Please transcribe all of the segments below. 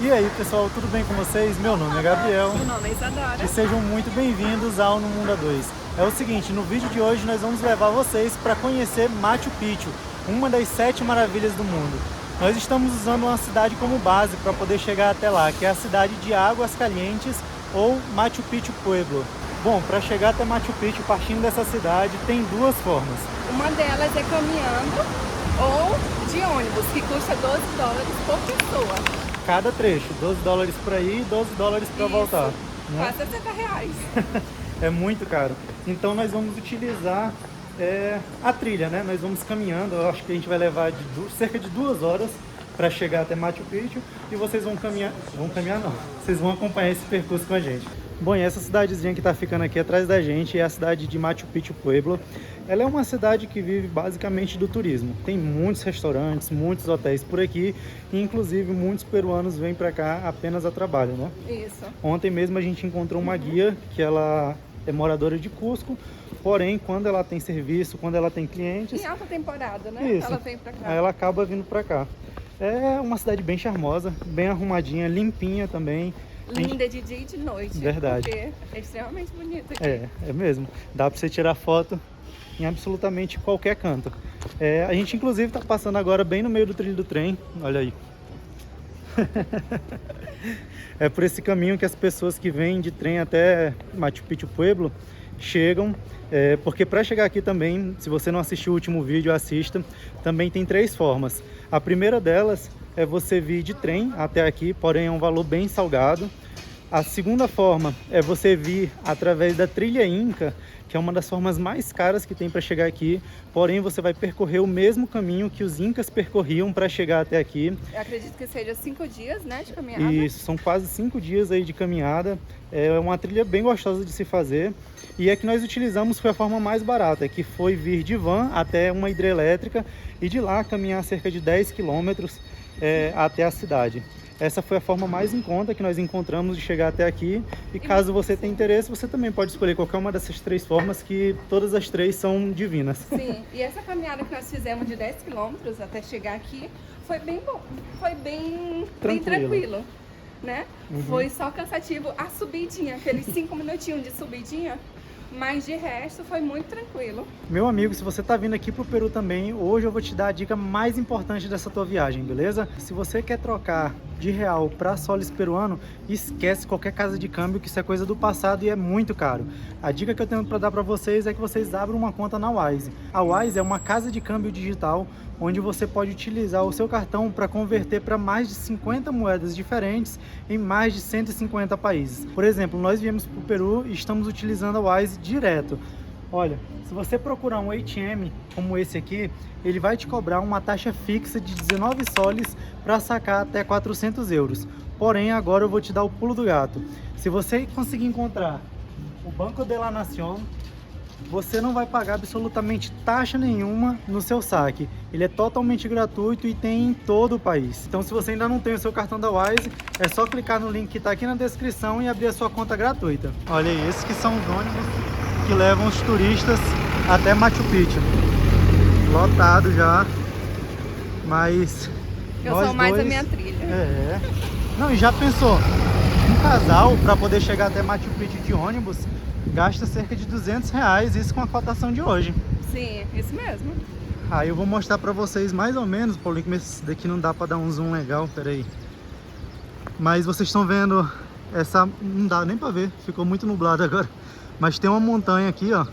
E aí pessoal, tudo bem com vocês? Meu nome é Gabriel. Meu nome é Isadora. E sejam muito bem-vindos ao No Mundo A2. É o seguinte, no vídeo de hoje nós vamos levar vocês para conhecer Machu Picchu, uma das 7 maravilhas do mundo. Nós estamos usando uma cidade como base para poder chegar até lá, que é a cidade de Águas Calientes ou Machu Picchu Pueblo. Bom, para chegar até Machu Picchu, partindo dessa cidade, tem duas formas. Uma delas é caminhando ou de ônibus, que custa $12 por pessoa. Cada trecho, $12 para ir e $12 para voltar. Quase R$60. É muito caro. Então nós vamos utilizar a trilha, né? Nós vamos caminhando. Eu acho que a gente vai levar cerca de 2 horas para chegar até Machu Picchu e vocês vão caminhar. Vão caminhar não. Vocês vão acompanhar esse percurso com a gente. Bom, e essa cidadezinha que está ficando aqui atrás da gente é a cidade de Machu Picchu Pueblo. Ela é uma cidade que vive basicamente do turismo. Tem muitos restaurantes, muitos hotéis por aqui e inclusive muitos peruanos vêm para cá apenas a trabalho, né? Isso. Ontem mesmo a gente encontrou uma guia que ela é moradora de Cusco, porém quando ela tem serviço, quando ela tem clientes... Em alta temporada, né? Isso. Ela vem pra cá. Aí ela acaba vindo para cá. É uma cidade bem charmosa, bem arrumadinha, limpinha também. Linda de dia e de noite. Verdade. Porque é extremamente bonita aqui. É mesmo. Dá para você tirar foto em absolutamente qualquer canto. A gente inclusive está passando agora bem no meio do trilho do trem. Olha aí. É por esse caminho que as pessoas que vêm de trem até Machu Picchu Pueblo chegam. Porque para chegar aqui também, se você não assistiu o último vídeo, assista. Também tem 3 formas. A primeira delas é você vir de trem até aqui, porém é um valor bem salgado. A segunda forma é você vir através da trilha Inca, que é uma das formas mais caras que tem para chegar aqui, porém você vai percorrer o mesmo caminho que os Incas percorriam para chegar até aqui. Eu acredito que seja 5 dias, né, de caminhada. Isso, são quase 5 dias aí de caminhada. É uma trilha bem gostosa de se fazer. E a que nós utilizamos foi a forma mais barata, que foi vir de van até uma hidrelétrica e de lá caminhar cerca de 10 quilômetros até a cidade. Essa foi a forma mais em conta que nós encontramos de chegar até aqui. E caso você tenha interesse, você também pode escolher qualquer uma dessas 3 formas, que todas as 3 são divinas. Sim, e essa caminhada que nós fizemos de 10 quilômetros até chegar aqui foi bem bom. Foi bem tranquilo, né? Uhum. Foi só cansativo a subidinha, aqueles 5 minutinhos de subidinha. Mas de resto foi muito tranquilo. Meu amigo, se você está vindo aqui pro Peru também, hoje eu vou te dar a dica mais importante dessa tua viagem, beleza? Se você quer trocar de real para soles peruano, esquece qualquer casa de câmbio, que isso é coisa do passado e é muito caro. A dica que eu tenho para dar para vocês é que vocês abram uma conta na Wise. A Wise é uma casa de câmbio digital onde você pode utilizar o seu cartão para converter para mais de 50 moedas diferentes em mais de 150 países. Por exemplo, nós viemos para o Peru e estamos utilizando a Wise direto. Olha, se você procurar um ATM como esse aqui, ele vai te cobrar uma taxa fixa de 19 soles para sacar até 400 euros. Porém, agora eu vou te dar o pulo do gato. Se você conseguir encontrar o Banco de la Nación, você não vai pagar absolutamente taxa nenhuma no seu saque. Ele é totalmente gratuito e tem em todo o país. Então, se você ainda não tem o seu cartão da Wise, é só clicar no link que está aqui na descrição e abrir a sua conta gratuita. Olha aí, esses que são os ônibus que levam os turistas até Machu Picchu. Lotado já, mas eu sou mais a minha trilha. Não, e já pensou? Um casal para poder chegar até Machu Picchu de ônibus gasta cerca de R$200, isso com a cotação de hoje. Sim, isso mesmo. Aí eu vou mostrar pra vocês mais ou menos, Paulinho, que esse daqui não dá pra dar um zoom legal, peraí. Mas vocês estão vendo essa, não dá nem pra ver, ficou muito nublado agora. Mas tem uma montanha aqui, ó.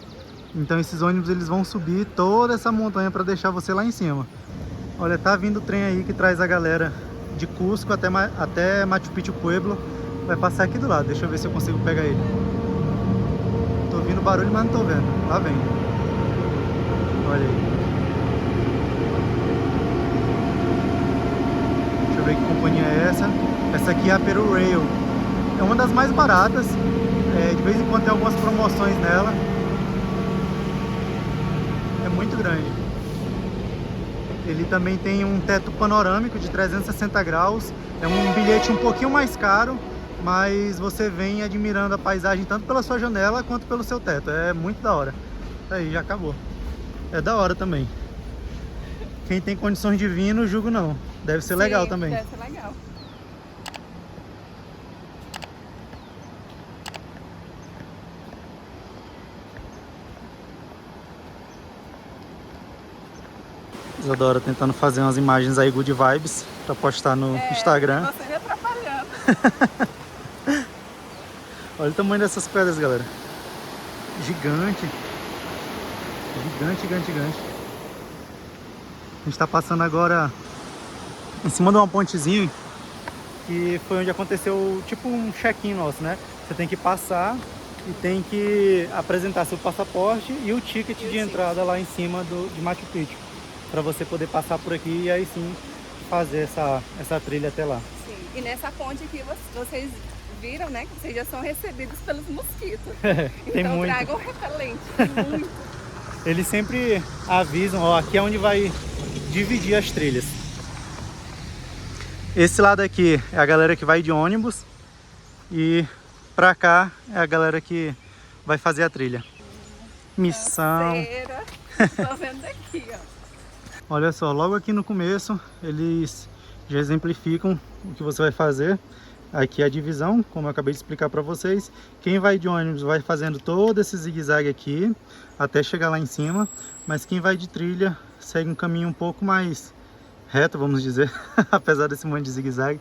Então esses ônibus eles vão subir toda essa montanha pra deixar você lá em cima. Olha, tá vindo o trem aí que traz a galera de Cusco até Machu Picchu Pueblo. Vai passar aqui do lado, deixa eu ver se eu consigo pegar ele. Tô ouvindo barulho, mas não tô vendo. Lá vem. Olha aí. Deixa eu ver que companhia é essa. Essa aqui é a Peru Rail. É uma das mais baratas. De vez em quando tem algumas promoções nela. É muito grande. Ele também tem um teto panorâmico de 360 graus. É um bilhete um pouquinho mais caro, mas você vem admirando a paisagem tanto pela sua janela quanto pelo seu teto. É muito da hora. Aí, já acabou. É da hora também. Quem tem condições de vir, não julgo não. Deve ser legal também. Deve ser legal. Isadora tentando fazer umas imagens aí good vibes pra postar no Instagram. Você me atrapalhando. Olha o tamanho dessas pedras, galera. Gigante. Gigante, gigante, gigante. A gente tá passando agora em cima de uma pontezinha que foi onde aconteceu tipo um check-in nosso, né? Você tem que passar e tem que apresentar seu passaporte e o ticket de entrada lá em cima de Machu Picchu, para você poder passar por aqui e aí sim fazer essa trilha até lá. Sim. E nessa ponte aqui vocês viram, né, que vocês já são recebidos pelos mosquitos. Tem então muito. tragam repelente, tem muito. Eles sempre avisam, ó, aqui é onde vai dividir as trilhas. Esse lado aqui é a galera que vai de ônibus e pra cá é a galera que vai fazer a trilha. Missão. Tô vendo aqui, ó. Olha só, logo aqui no começo eles já exemplificam o que você vai fazer. Aqui é a divisão, como eu acabei de explicar para vocês. Quem vai de ônibus vai fazendo todo esse zigue-zague aqui até chegar lá em cima, mas quem vai de trilha segue um caminho um pouco mais reto, vamos dizer, apesar desse monte de zigue-zague.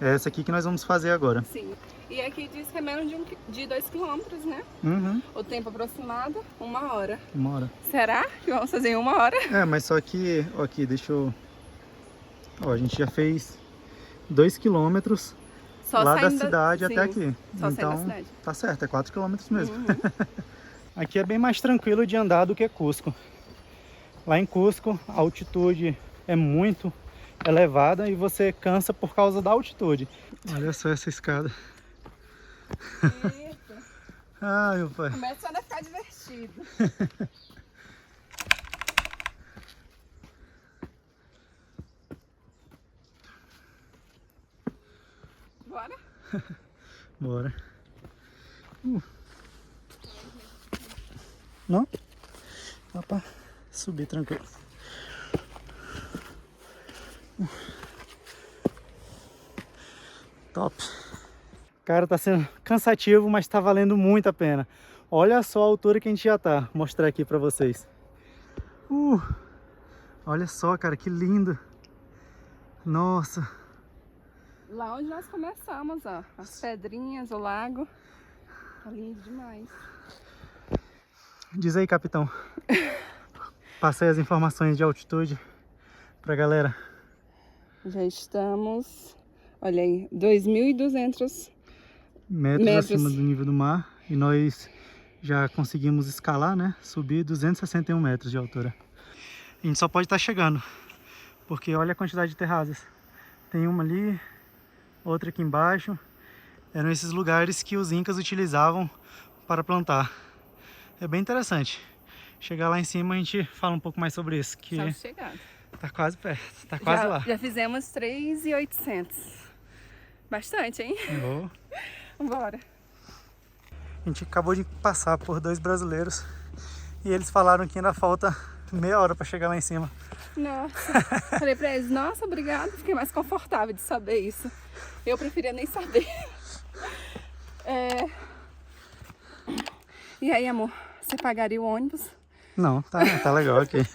É essa aqui que nós vamos fazer agora. Sim. E aqui diz que é menos de 2 quilômetros, né? Uhum. O tempo aproximado, 1 hora. 1 hora. Será que vamos fazer em 1 hora? É, mas só que, ó, aqui, deixa eu... Ó, a gente já fez 2 quilômetros Só lá da saindo cidade sim, até aqui. Só saindo da Então, cidade. tá certo, é 4 quilômetros mesmo. Uhum. Aqui é bem mais tranquilo de andar do que Cusco. Lá em Cusco, a altitude é muito elevada e você cansa por causa da altitude. Olha só essa escada. Eita. Ai, meu pai. Começando a ficar divertido. Bora? Bora. Não? Dá pra subir tranquilo. Top. Cara, tá sendo cansativo, mas tá valendo muito a pena. Olha só a altura que a gente já tá. Vou mostrar aqui pra vocês. Olha só, cara, que lindo. Nossa. Lá onde nós começamos, ó. As pedrinhas, o lago. Tá lindo demais. Diz aí, capitão. Passei as informações de altitude pra galera. Já estamos, olha aí, 2.200 metros acima do nível do mar. E nós já conseguimos escalar, né? Subir 261 metros de altura. A gente só pode estar chegando, porque olha a quantidade de terrazas. Tem uma ali, outra aqui embaixo. Eram esses lugares que os incas utilizavam para plantar. É bem interessante. Chegar lá em cima a gente fala um pouco mais sobre isso, que Estamos chegando. tá quase perto, tá quase lá. Já fizemos 3.800. Bastante, hein? Bora. A gente acabou de passar por 2 brasileiros e eles falaram que ainda falta meia hora para chegar lá em cima. Nossa, falei pra eles, nossa, obrigada, fiquei mais confortável de saber isso. Eu preferia nem saber. E aí, amor, você pagaria o ônibus? Não, tá legal aqui.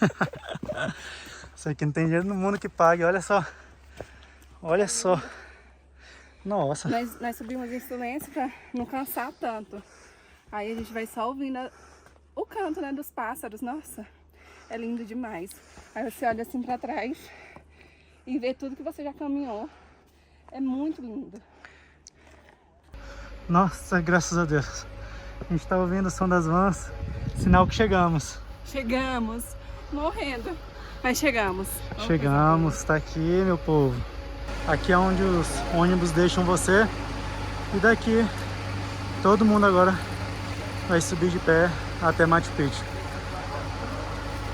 Isso aqui não tem dinheiro no mundo que pague, olha só. Olha só. Nossa. Nós subimos em silêncio pra não cansar tanto. Aí a gente vai só ouvindo o canto, né, dos pássaros. Nossa, é lindo demais. Aí você olha assim pra trás e vê tudo que você já caminhou. É muito lindo. Nossa, graças a Deus. A gente tá ouvindo o som das vans, sinal que chegamos. Chegamos, morrendo, mas chegamos. Chegamos, tá aqui, meu povo. Aqui é onde os ônibus deixam você. E daqui, todo mundo agora vai subir de pé até Machu Picchu.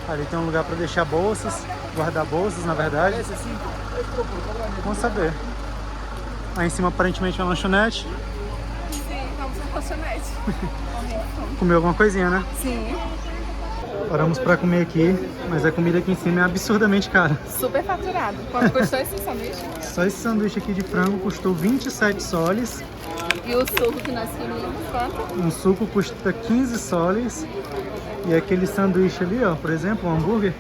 Ali tem um lugar para deixar bolsas, guardar bolsas, na verdade. Vamos saber. Lá em cima aparentemente é uma lanchonete. Sim, vamos na lanchonete. Comer alguma coisinha, né? Sim. Paramos para comer aqui, mas a comida aqui em cima é absurdamente cara. Super faturado. Quanto custou esse sanduíche? Só esse sanduíche aqui de frango custou 27 soles. E o suco que nós queríamos, quanto? Um suco custa 15 soles. E aquele sanduíche ali, ó, por exemplo, um hambúrguer,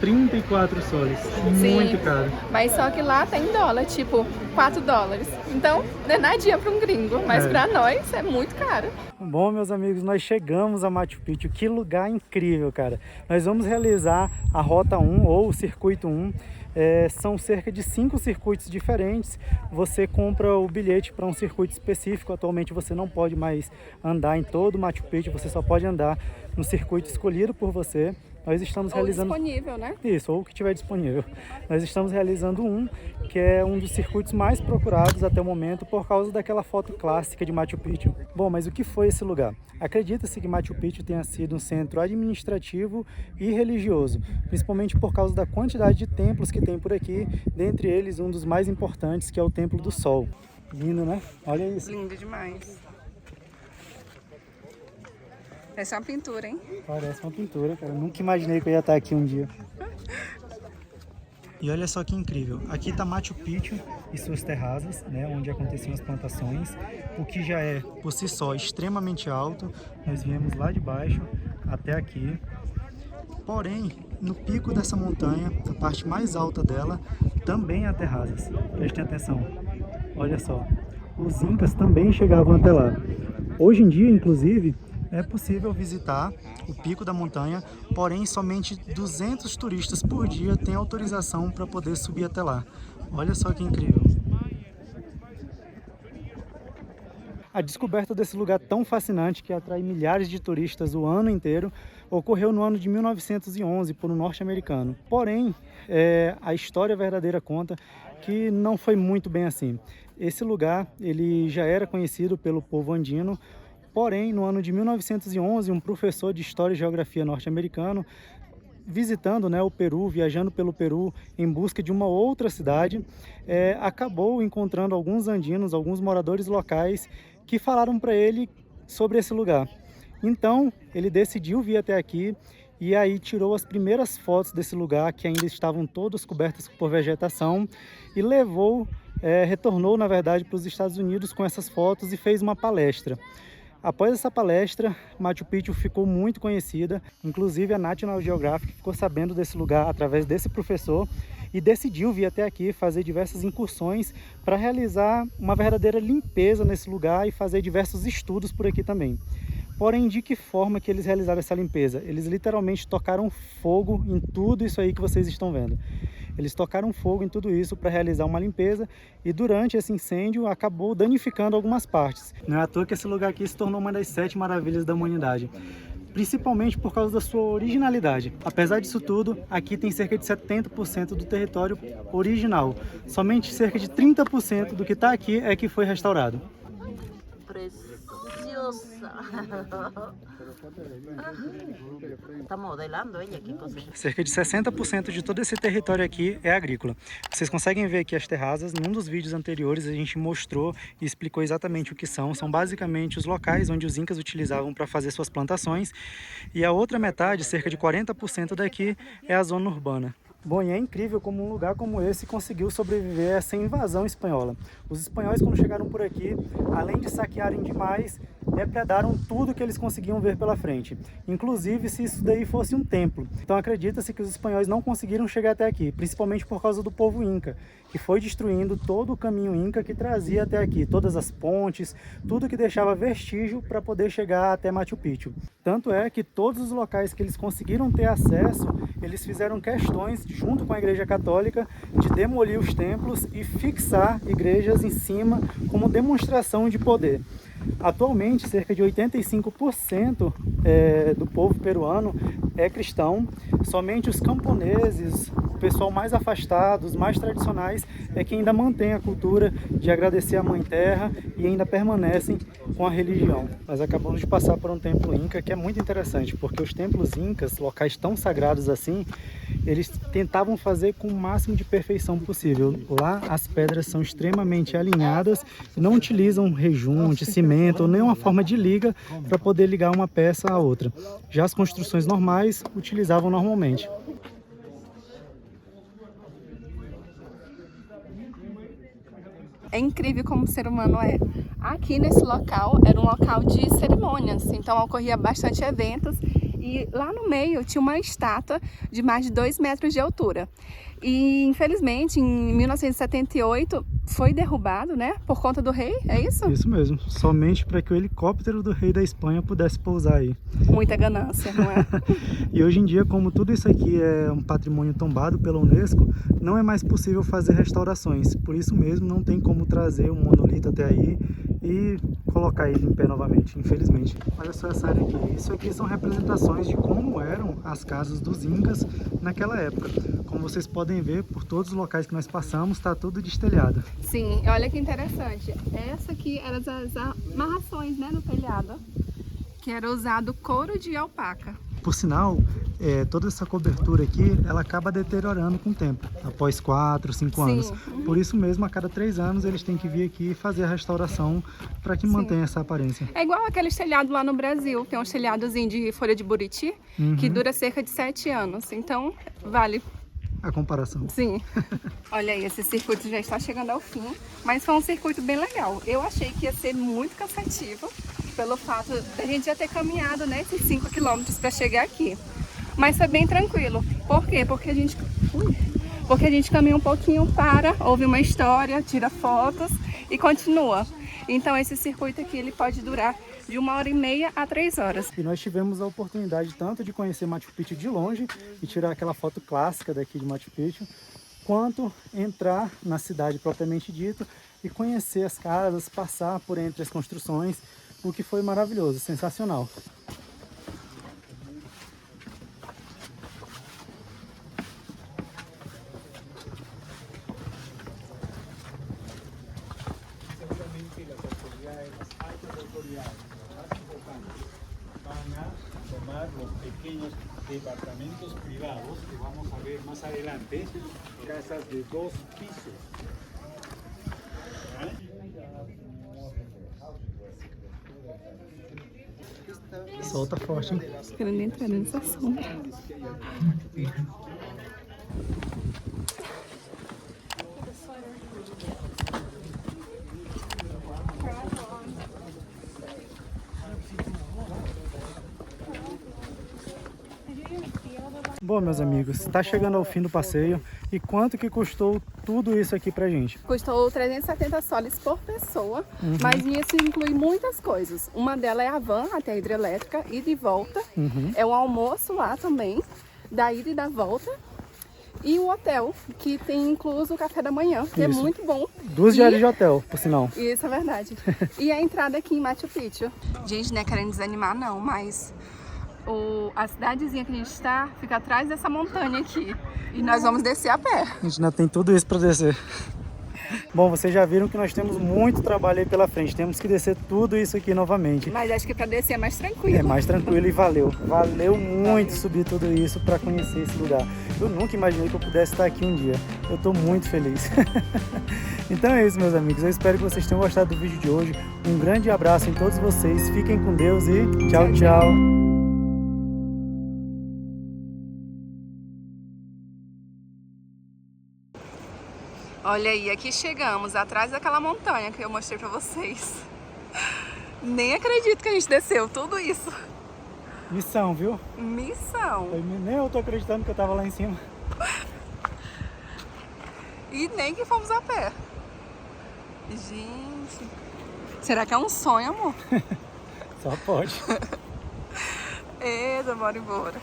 34 soles. Sim. Muito caro. Mas só que lá tá em dólar, tipo, 4 dólares. Então, não é nadinha pra um gringo, mas pra nós é muito caro. Bom, meus amigos, nós chegamos a Machu Picchu. Que lugar incrível, cara. Nós vamos realizar a Rota 1 ou o Circuito 1. São cerca de 5 circuitos diferentes. Você compra o bilhete para um circuito específico. Atualmente você não pode mais andar em todo o Machu Picchu, você só pode andar no circuito escolhido por você. Nós estamos realizando... disponível, né? Isso, ou o que tiver disponível. Nós estamos realizando um, que é um dos circuitos mais procurados até o momento por causa daquela foto clássica de Machu Picchu. Bom, mas o que foi esse lugar? Acredita-se que Machu Picchu tenha sido um centro administrativo e religioso, principalmente por causa da quantidade de templos que tem por aqui, dentre eles um dos mais importantes, que é o Templo do Sol. Lindo, né? Olha isso. Lindo demais. Essa é uma pintura, hein? Parece uma pintura, cara. Eu nunca imaginei que eu ia estar aqui um dia. E olha só que incrível. Aqui está Machu Picchu e suas terrazas, né, onde aconteciam as plantações, o que já é, por si só, extremamente alto. Nós viemos lá de baixo até aqui. Porém, no pico dessa montanha, a parte mais alta dela, também há terrazas. Prestem atenção. Olha só. Os incas também chegavam até lá. Hoje em dia, inclusive, é possível visitar o pico da montanha, porém somente 200 turistas por dia têm autorização para poder subir até lá. Olha só que incrível. A descoberta desse lugar tão fascinante, que atrai milhares de turistas o ano inteiro, ocorreu no ano de 1911 por um norte-americano. Porém, a história verdadeira conta que não foi muito bem assim. Esse lugar ele já era conhecido pelo povo andino. Porém, no ano de 1911, um professor de História e Geografia norte-americano, visitando, né, o Peru, viajando pelo Peru em busca de uma outra cidade, acabou encontrando alguns andinos, alguns moradores locais, que falaram para ele sobre esse lugar. Então, ele decidiu vir até aqui e aí tirou as primeiras fotos desse lugar, que ainda estavam todas cobertas por vegetação, e retornou, na verdade, para os Estados Unidos com essas fotos e fez uma palestra. Após essa palestra, Machu Picchu ficou muito conhecida, inclusive a National Geographic ficou sabendo desse lugar através desse professor e decidiu vir até aqui fazer diversas incursões para realizar uma verdadeira limpeza nesse lugar e fazer diversos estudos por aqui também. Porém, de que forma que eles realizaram essa limpeza? Eles literalmente tocaram fogo em tudo isso aí que vocês estão vendo. Eles tocaram fogo em tudo isso para realizar uma limpeza e durante esse incêndio acabou danificando algumas partes. Não é à toa que esse lugar aqui se tornou uma das 7 maravilhas da humanidade, principalmente por causa da sua originalidade. Apesar disso tudo, aqui tem cerca de 70% do território original. Somente cerca de 30% do que está aqui é que foi restaurado. Tá modelando ela aqui. Cerca de 60% de todo esse território aqui é agrícola. Vocês conseguem ver aqui as terrazas. Num dos vídeos anteriores a gente mostrou e explicou exatamente o que são. São basicamente os locais onde os incas utilizavam para fazer suas plantações. E a outra metade, cerca de 40% daqui, é a zona urbana. Bom, e é incrível como um lugar como esse conseguiu sobreviver a essa invasão espanhola. Os espanhóis, quando chegaram por aqui, além de saquearem demais, depredaram tudo que eles conseguiam ver pela frente, inclusive se isso daí fosse um templo. Então acredita-se que os espanhóis não conseguiram chegar até aqui, principalmente por causa do povo inca, que foi destruindo todo o caminho inca que trazia até aqui, todas as pontes, tudo que deixava vestígio para poder chegar até Machu Picchu. Tanto é que todos os locais que eles conseguiram ter acesso, eles fizeram questões, junto com a Igreja Católica, de demolir os templos e fixar igrejas em cima como demonstração de poder. Atualmente, cerca de 85% do povo peruano é cristão. Somente os camponeses, o pessoal mais afastado, os mais tradicionais, é que ainda mantém a cultura de agradecer a Mãe Terra e ainda permanecem com a religião. Nós acabamos de passar por um templo inca que é muito interessante, porque os templos incas, locais tão sagrados assim, eles tentavam fazer com o máximo de perfeição possível. Lá as pedras são extremamente alinhadas, não utilizam rejunte, cimento ou nenhuma forma de liga para poder ligar uma peça à outra. Já as construções normais utilizavam normalmente. É incrível como o ser humano é. Aqui nesse local era um local de cerimônias, então ocorria bastante eventos E lá no meio tinha uma estátua de mais de 2 metros de altura. E infelizmente em 1978 foi derrubado, né, por conta do rei, é isso? Isso mesmo, somente para que o helicóptero do rei da Espanha pudesse pousar aí. Muita ganância, não é? E hoje em dia, como tudo isso aqui é um patrimônio tombado pela Unesco, não é mais possível fazer restaurações. Por isso mesmo, não tem como trazer um monolito até aí e colocar ele em pé novamente, infelizmente. Olha só essa área aqui. Isso aqui são representações de como eram as casas dos Incas naquela época. Como vocês podem ver, por todos os locais que nós passamos, está tudo destelhado. Sim, olha que interessante. Essa aqui eram as amarrações, né, no telhado, que era usado couro de alpaca. Por sinal, toda essa cobertura aqui, ela acaba deteriorando com o tempo, após 4, 5 anos. Por isso mesmo, a cada 3 anos, eles têm que vir aqui e fazer a restauração para que mantenha essa aparência. É igual aqueles telhados lá no Brasil, tem uns telhadozinhos de folha de buriti, que dura cerca de 7 anos, então vale a comparação. Sim. Olha aí, esse circuito já está chegando ao fim, mas foi um circuito bem legal. Eu achei que ia ser muito cansativo, pelo fato de a gente já ter caminhado, né, esses 5 quilômetros para chegar aqui. Mas foi bem tranquilo. Por quê? Porque a gente caminha um pouquinho, ouve uma história, tira fotos e continua. Então esse circuito aqui ele pode durar de 1h30 a 3 horas. E nós tivemos a oportunidade tanto de conhecer Machu Picchu de longe e tirar aquela foto clássica daqui de Machu Picchu, quanto entrar na cidade propriamente dito e conhecer as casas, passar por entre as construções, o que foi maravilhoso, sensacional. Los pequeños departamentos privados que vamos a ver más adelante, casas de 2 pisos. Solta forte, hein? Querendo entrar nessa sombra. Bom, meus amigos, está chegando ao fim do passeio. E quanto que custou tudo isso aqui pra gente? Custou 370 soles por pessoa, mas isso inclui muitas coisas. Uma delas é a van até a hidrelétrica, ida e volta. É um almoço lá também, da ida e da volta. E o hotel, que tem incluso o café da manhã, que é muito bom. 2 diárias de hotel, por sinal. Isso é verdade. E a entrada aqui em Machu Picchu. Gente, não é querendo desanimar não, mas a cidadezinha que a gente está fica atrás dessa montanha aqui. E nós vamos descer a pé. A gente ainda tem tudo isso para descer. Bom, vocês já viram que nós temos muito trabalho aí pela frente. Temos que descer tudo isso aqui novamente. Mas acho que para descer é mais tranquilo. É mais tranquilo e valeu. Valeu muito subir tudo isso para conhecer esse lugar. Eu nunca imaginei que eu pudesse estar aqui um dia. Eu estou muito feliz. Então é isso, meus amigos. Eu espero que vocês tenham gostado do vídeo de hoje. Um grande abraço em todos vocês. Fiquem com Deus e tchau, tchau. Olha aí, aqui chegamos, atrás daquela montanha que eu mostrei pra vocês. Nem acredito que a gente desceu tudo isso. Missão, viu? Missão. Nem eu tô acreditando que eu tava lá em cima. E nem que fomos a pé. Gente, será que é um sonho, amor? Só pode. Eita, bora embora.